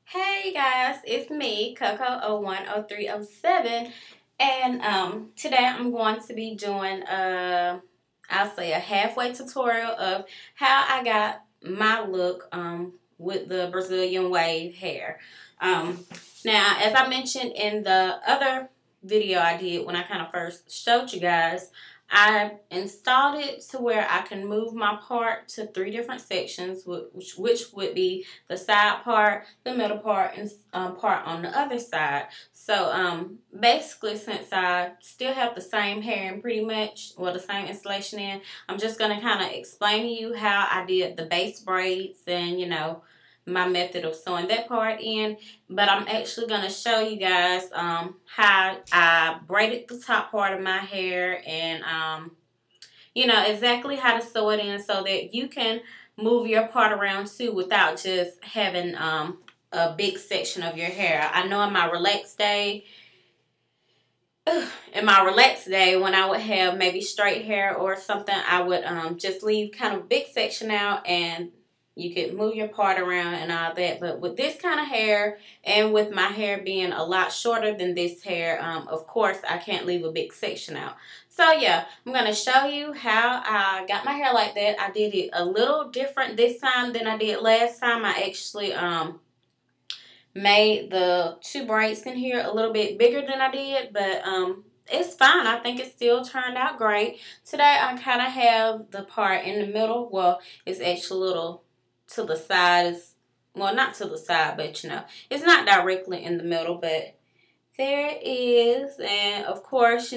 Hey guys, it's me, Coco010307, and today I'm going to be doing I'll say a halfway tutorial of how I got my look with the Brazilian wave hair. Um, Now, as I mentioned in the other video I did when I kind of first showed you guys, I installed it to where I can move my part to three different sections, which would be the side part, the middle part, and part on the other side. So basically, since I still have the same hair and pretty much, well, the same installation in, I'm just going to kind of explain to you how I did the base braids and, my method of sewing that part in. But I'm actually going to show you guys how I braided the top part of my hair and exactly how to sew it in so that you can move your part around too without just having a big section of your hair. I know in my relaxed day when I would have maybe straight hair or something, I would just leave kind of a big section out and you could move your part around and all that. But with this kind of hair and with my hair being a lot shorter than this hair, of course, I can't leave a big section out. So yeah, I'm going to show you how I got my hair like that. I did it a little different this time than I did last time. I actually made the two braids in here a little bit bigger than I did, but it's fine. I think it still turned out great. Today I kind of have the part in the middle. Well, it's actually a little to the side. Well, not to the side, but it's not directly in the middle, but there it is. And of course,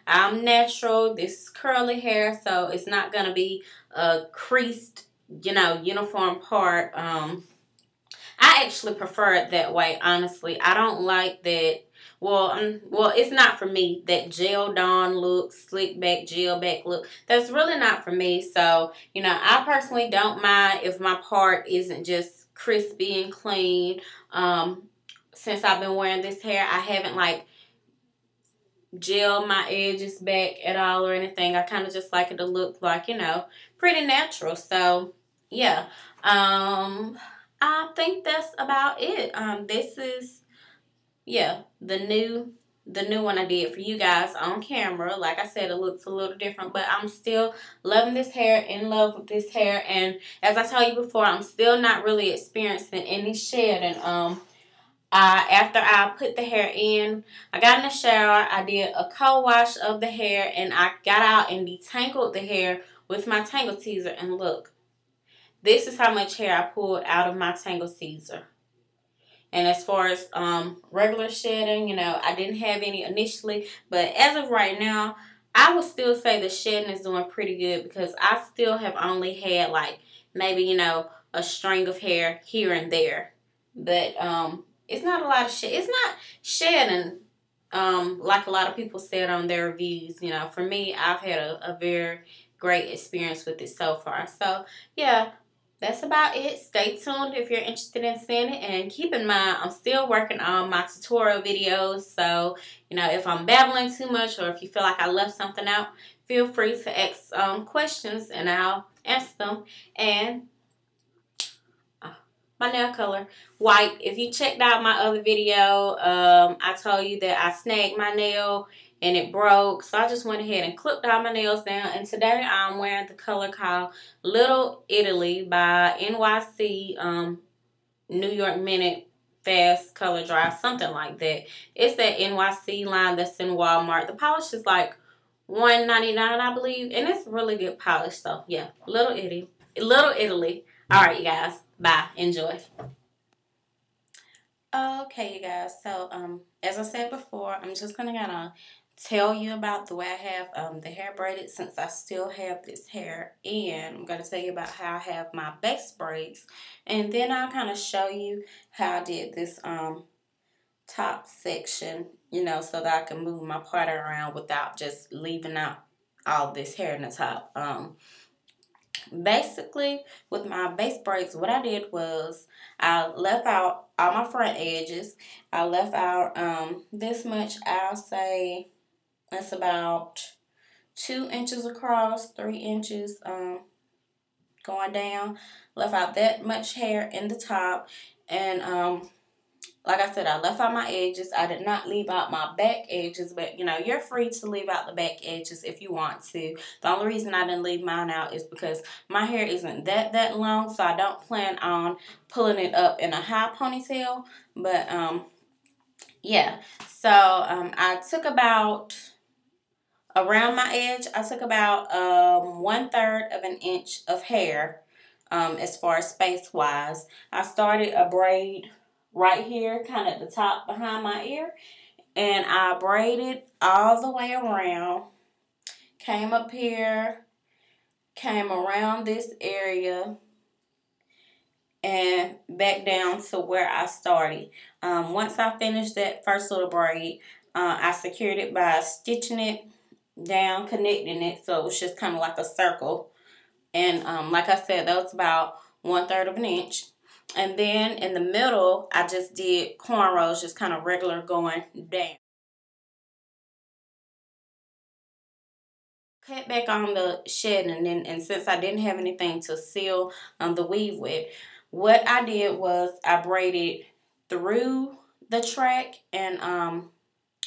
I'm natural. This is curly hair, so it's not going to be a creased, uniform part. I actually prefer it that way, honestly. I don't like that. Well, it's not for me. That gel dawn look, slick back, gel back look. That's really not for me. So, I personally don't mind if my part isn't just crispy and clean. Since I've been wearing this hair, I haven't like gel my edges back at all or anything. I kind of just like it to look like, pretty natural. So, yeah. I think that's about it. This is, yeah, the new one I did for you guys on camera. Like I said, it looks a little different, but I'm still loving this hair, in love with this hair. And as I told you before, I'm still not really experiencing any shedding. After I put the hair in, I got in the shower, I did a co-wash of the hair, and I got out and detangled the hair with my tangle teaser. And look, this is how much hair I pulled out of my tangle teaser. And as far as regular shedding, I didn't have any initially. But as of right now, I would still say the shedding is doing pretty good because I still have only had like maybe, a string of hair here and there. But it's not a lot of shed. It's not shedding like a lot of people said on their reviews. For me, I've had a very great experience with it so far. So, yeah. That's about it. Stay tuned if you're interested in seeing it. And keep in mind, I'm still working on my tutorial videos. So, if I'm babbling too much or if you feel like I left something out, feel free to ask questions and I'll answer them. And my nail color, white. If you checked out my other video, I told you that I snagged my nail and it broke. So I just went ahead and clipped all my nails down. And today I'm wearing the color called Little Italy by NYC New York Minute Fast Color Dry, something like that. It's that NYC line that's in Walmart. The polish is like $1.99, I believe. And it's really good polish. So yeah, Little Italy. Little Italy. All right, you guys. Bye. Enjoy. Okay, you guys. So, as I said before, I'm just gonna tell you about the way I have the hair braided since I still have this hair, and I'm gonna tell you about how I have my base braids, and then I'll kind of show you how I did this top section, so that I can move my part around without just leaving out all this hair in the top. Basically, with my base braids, what I did was I left out all my front edges. I left out this much. I'll say that's about 2 inches across, 3 inches going down. Left out that much hair in the top, and like I said, I left out my edges. I did not leave out my back edges, but you know, you're free to leave out the back edges if you want to. The only reason I didn't leave mine out is because my hair isn't that long, so I don't plan on pulling it up in a high ponytail. But yeah. So I took about around my edge. I took about 1/3 of an inch of hair. As far as space wise, I started a braid right here, kind of at the top behind my ear, and I braided all the way around, came up here, came around this area, and back down to where I started. Once I finished that first little braid, I secured it by stitching it down, connecting it, so it was just kind of like a circle. And like I said, that was about 1/3 of an inch. And then in the middle, I just did cornrows, just kind of regular going down. Cut back on the shedding, and since I didn't have anything to seal the weave with, what I did was I braided through the track and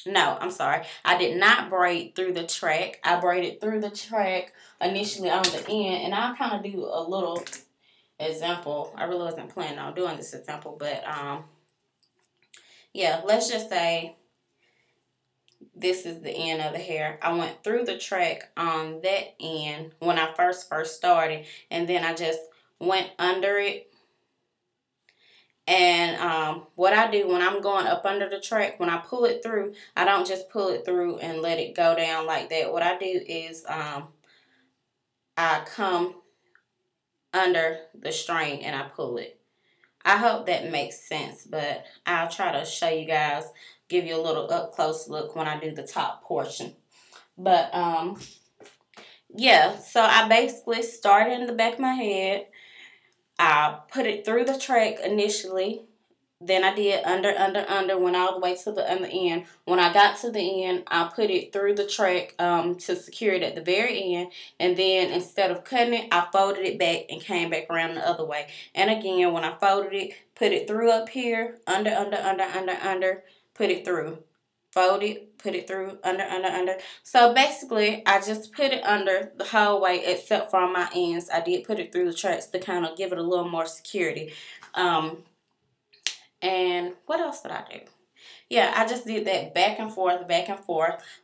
no, I'm sorry. I did not braid through the track. I braided through the track initially on the end, and I'll kind of do a little example. I really wasn't planning on doing this example, but yeah, let's just say this is the end of the hair. I went through the track on that end when I first started, and then I just went under it. And what I do when I'm going up under the track, when I pull it through, I don't just pull it through and let it go down like that. What I do is I come under the string and I pull it. I hope that makes sense, but I'll try to show you guys, give you a little up close look when I do the top portion. But yeah, so I basically started in the back of my head. I put it through the track initially. Then I did under, went all the way to the end. When I got to the end, I put it through the track to secure it at the very end. And then instead of cutting it, I folded it back and came back around the other way. And again, when I folded it, put it through up here, under, put it through. Fold it, put it through, under. So basically, I just put it under the whole way except for my ends. I did put it through the tracks to kind of give it a little more security. And what else did I do? Yeah, I just did that back and forth,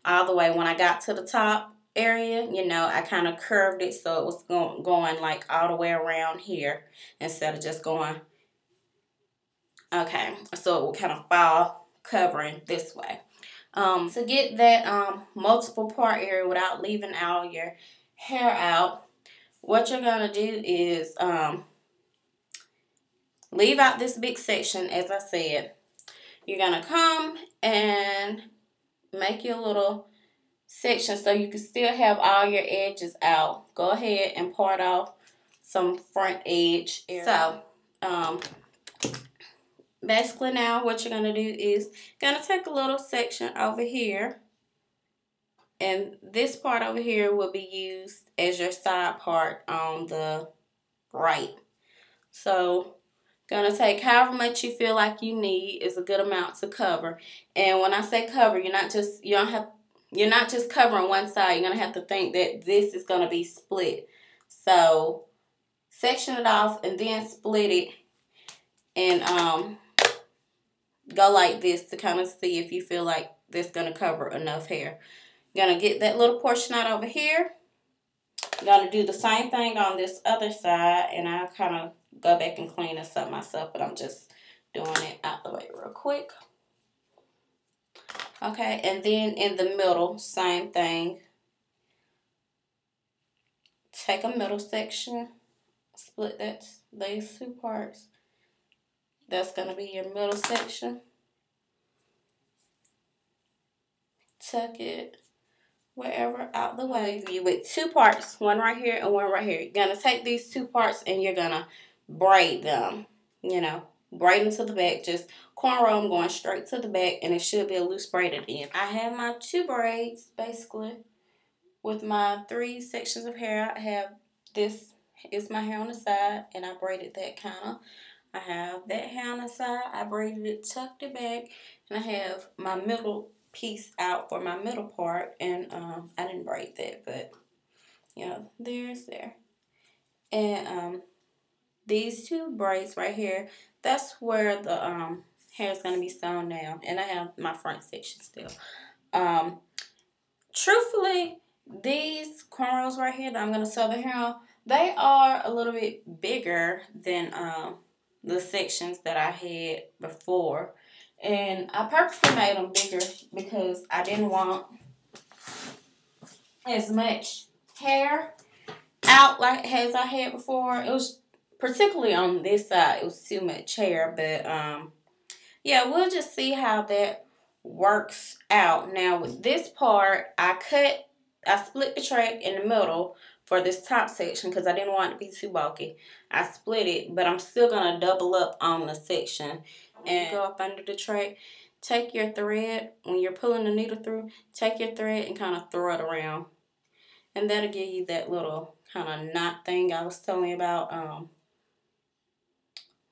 all the way. When I got to the top area, you know, I kind of curved it so it was going like all the way around here instead of just going, okay, so it will kind of fall covering this way. To get that multiple part area without leaving all your hair out, what you're going to do is leave out this big section, as I said. You're going to come and make your little section so you can still have all your edges out. Go ahead and part off some front edge area. So, basically now what you're going to do is going to take a little section over here. And this part over here will be used as your side part on the right. So, gonna take however much you feel like you need is a good amount to cover. And when I say cover, you're not just covering one side. You're gonna have to think that this is gonna be split. So section it off and then split it and go like this to kind of see if you feel like this gonna cover enough hair. You're gonna get that little portion out over here. I'm gonna do the same thing on this other side, and I'll kind of go back and clean this up myself, but I'm just doing it out the way real quick. Okay, and then in the middle, same thing. Take a middle section, split these two parts. That's gonna be your middle section. Tuck it wherever out the way. You with two parts, one right here and one right here. You're gonna take these two parts and you're gonna braid them. You know, braid them to the back. Just cornrow them going straight to the back, and it should be a loose braid at the end. I have my two braids basically with my 3 sections of hair. I have this is my hair on the side, and I braided that kind of I have that hair on the side. I braided it, tucked it back, and I have my middle piece out for my middle part. And I didn't braid that, but yeah, there's there. And these two braids right here, that's where the hair is gonna be sewn down. And I have my front section still. Um, Truthfully, these cornrows right here that I'm gonna sew the hair on, they are a little bit bigger than the sections that I had before. And I purposely made them bigger because I didn't want as much hair out like as I had before. It was particularly on this side, it was too much hair, but yeah, we'll just see how that works out. Now with this part, I split the track in the middle for this top section because I didn't want it to be too bulky. I split it, but I'm still gonna double up on the section and go up under the track. Take your thread, when you're pulling the needle through, take your thread and kind of throw it around. And that'll give you that little kind of knot thing I was telling you about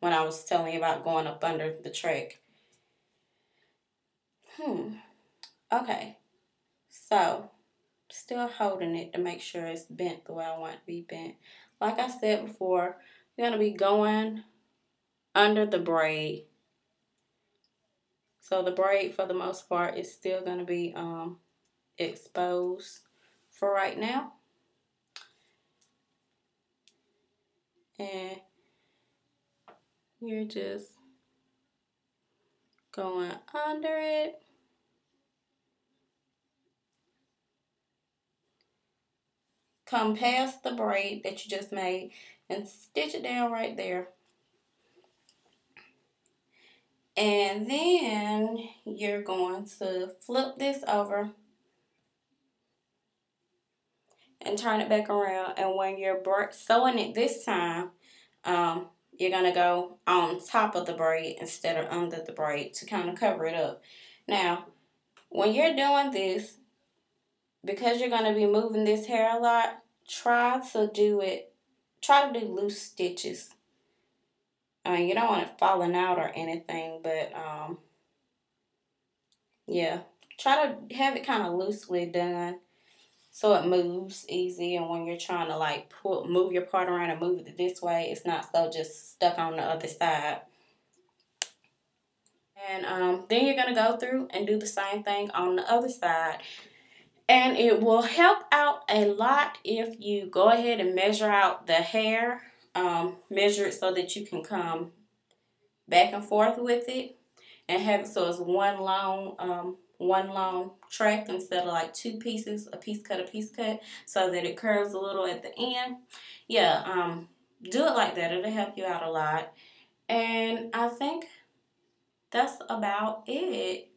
when I was telling you about going up under the track. Okay, so still holding it to make sure it's bent the way I want it to be bent. Like I said before, you're going to be going under the braid. So the braid, for the most part, is still going to be exposed for right now. And you're just going under it. Come past the braid that you just made and stitch it down right there. And then you're going to flip this over and turn it back around. And when you're sewing it this time, you're going to go on top of the braid instead of under the braid to kind of cover it up. Now, when you're doing this, because you're going to be moving this hair a lot, try to do loose stitches. I mean, you don't want it falling out or anything, but yeah, try to have it kind of loosely done so it moves easy. And when you're trying to like move your part around and move it this way, it's not so just stuck on the other side. And then you're going to go through and do the same thing on the other side. And it will help out a lot if you go ahead and measure out the hair. Measure it so that you can come back and forth with it. And have it so it's one long track instead of like two pieces, a piece cut, so that it curves a little at the end. Yeah, do it like that. It'll help you out a lot. And I think that's about it.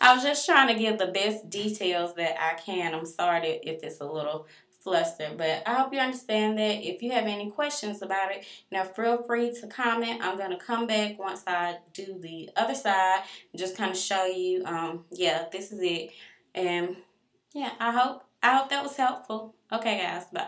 I was just trying to give the best details that I can. I'm sorry if it's a little flustered, but I hope you understand that. If you have any questions about it, feel free to comment. I'm going to come back once I do the other side and just kind of show you, yeah, this is it. And yeah, I hope that was helpful. Okay, guys, bye.